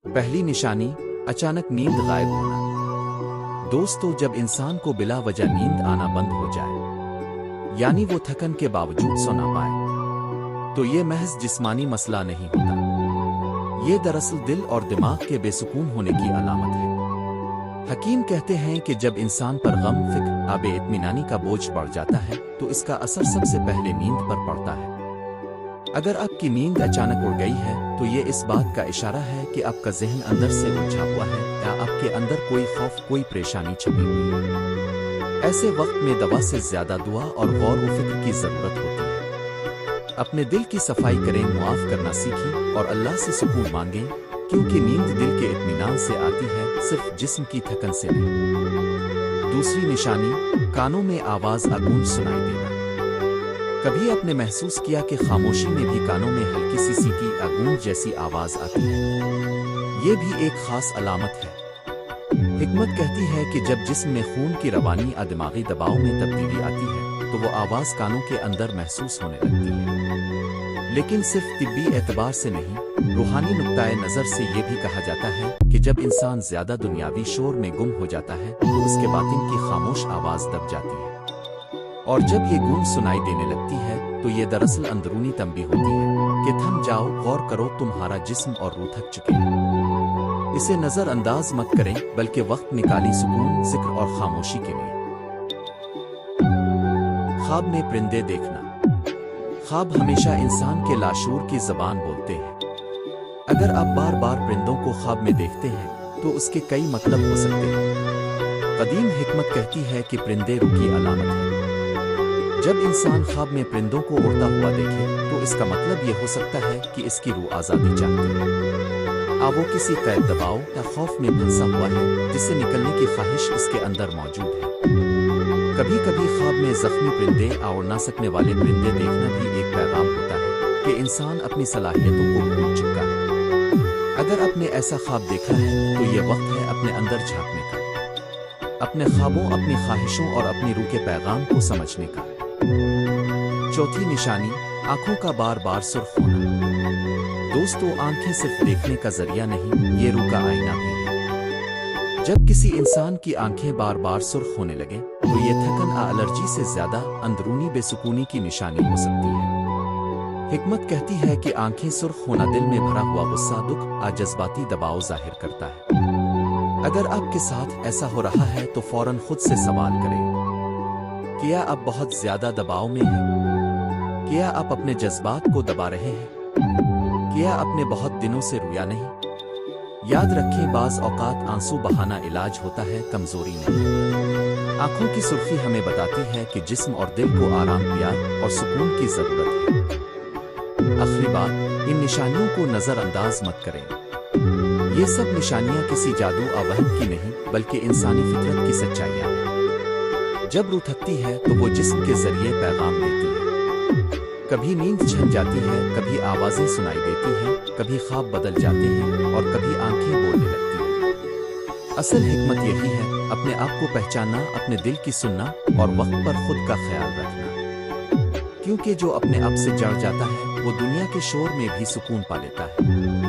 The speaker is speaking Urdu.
پہلی نشانی، اچانک نیند غائب ہونا۔ دوستو، جب انسان کو بلا وجہ نیند آنا بند ہو جائے، یعنی وہ تھکن کے باوجود سو نہ پائے، تو یہ محض جسمانی مسئلہ نہیں ہوتا، یہ دراصل دل اور دماغ کے بے سکون ہونے کی علامت ہے۔ حکیم کہتے ہیں کہ جب انسان پر غم، فکر، بے اطمینانی کا بوجھ بڑھ جاتا ہے تو اس کا اثر سب سے پہلے نیند پر پڑتا ہے۔ اگر آپ کی نیند اچانک اڑ گئی ہے تو یہ اس بات کا اشارہ ہے کہ آپ کا ذہن اندر سے الجھا ہوا ہے یا آپ کے اندر کوئی خوف، کوئی پریشانی چھپی ہوئی ہے۔ ایسے وقت میں دوا سے زیادہ دعا اور غور و فکر کی ضرورت ہوتی ہے۔ اپنے دل کی صفائی کریں، معاف کرنا سیکھیں اور اللہ سے سکون مانگیں، کیونکہ نیند دل کے اطمینان سے آتی ہے، صرف جسم کی تھکن سے نہیں۔ دوسری نشانی، کانوں میں آواز گونج سنائی دینا۔ کبھی آپ نے محسوس کیا کہ خاموشی میں بھی کانوں میں ہلکی سی سیٹی گونج جیسی آواز آتی ہے؟ یہ بھی ایک خاص علامت ہے۔ حکمت کہتی ہے کہ جب جسم میں خون کی روانی دماغی دباؤ میں تبدیلی آتی ہے تو وہ آواز کانوں کے اندر محسوس ہونے لگتی ہے۔ لیکن صرف طبی اعتبار سے نہیں، روحانی نقطۂ نظر سے یہ بھی کہا جاتا ہے کہ جب انسان زیادہ دنیاوی شور میں گم ہو جاتا ہے تو اس کے باطن کی خاموش آواز دب جاتی ہے، اور جب یہ گونج سنائی دینے لگتی ہے تو یہ دراصل اندرونی تنبیہ ہوتی ہے کہ تھم جاؤ، غور کرو، تمہارا جسم اور روح تھک چکے ہیں۔ اسے نظر انداز مت کریں، بلکہ وقت نکالیں سکون، ذکر اور خاموشی کے لیے۔ خواب میں پرندے دیکھنا۔ خواب ہمیشہ انسان کے لاشعور کی زبان بولتے ہیں۔ اگر آپ بار بار پرندوں کو خواب میں دیکھتے ہیں تو اس کے کئی مطلب ہو سکتے ہیں۔ قدیم حکمت کہتی ہے کہ پرندے روح کی علامت ہے۔ جب انسان خواب میں پرندوں کو اڑتا ہوا دیکھے تو اس کا مطلب یہ ہو سکتا ہے کہ اس کی روح آزادی چاہتی ہے، وہ کسی قید، دباؤ یا خوف میں پھنسا ہوا ہے جس سے نکلنے کی خواہش اس کے اندر موجود ہے۔ کبھی کبھی خواب میں زخمی پرندے، اڑ نہ سکنے والے پرندے دیکھنا بھی ایک پیغام ہوتا ہے کہ انسان اپنی صلاحیتوں کو بھول چکا ہے۔ اگر آپ نے ایسا خواب دیکھا ہے تو یہ وقت ہے اپنے اندر جھانکنے کا، اپنے خوابوں، اپنی خواہشوں اور اپنی روح کے پیغام کو سمجھنے کا۔ چوتھی نشانی، آنکھوں کا بار بار سرخ ہونا۔ دوستو، آنکھیں صرف دیکھنے کا ذریعہ نہیں، یہ روح کا آئینہ بھی ہے۔ جب کسی انسان کی آنکھیں بار بار سرخ ہونے لگے تو یہ تھکن، الرجی سے زیادہ اندرونی بے سکونی کی نشانی ہو سکتی ہے۔ حکمت کہتی ہے کہ آنکھیں سرخ ہونا دل میں بھرا ہوا غصہ، دکھ، جذباتی دباؤ ظاہر کرتا ہے۔ اگر آپ کے ساتھ ایسا ہو رہا ہے تو فوراً خود سے سوال کریں، کیا آپ بہت زیادہ دباؤ میں ہیں؟ کیا آپ اپنے جذبات کو دبا رہے ہیں؟ کیا آپ نے بہت دنوں سے رویا نہیں؟ یاد رکھیں، بعض اوقات آنسو بہانا علاج ہوتا ہے، کمزوری نہیں۔ آنکھوں کی سرخی ہمیں بتاتی ہے کہ جسم اور دل کو آرام، پیار اور سکون کی ضرورت ہے۔ آخری بات، ان نشانیوں کو نظر انداز مت کریں۔ یہ سب نشانیاں کسی جادو وہم کی نہیں، بلکہ انسانی فطرت کی سچائیاں ہیں۔ جب روح تھکتی ہے تو وہ جسم کے ذریعے پیغام دیتی ہے۔ کبھی نیند چھن جاتی ہے، کبھی آوازیں سنائی دیتی ہیں، کبھی خواب بدل جاتے ہیں اور کبھی آنکھیں بولنے لگتی ہیں۔ اصل حکمت یہی ہے، اپنے آپ کو پہچاننا، اپنے دل کی سننا اور وقت پر خود کا خیال رکھنا، کیونکہ جو اپنے آپ سے جڑ جاتا ہے وہ دنیا کے شور میں بھی سکون پا لیتا ہے۔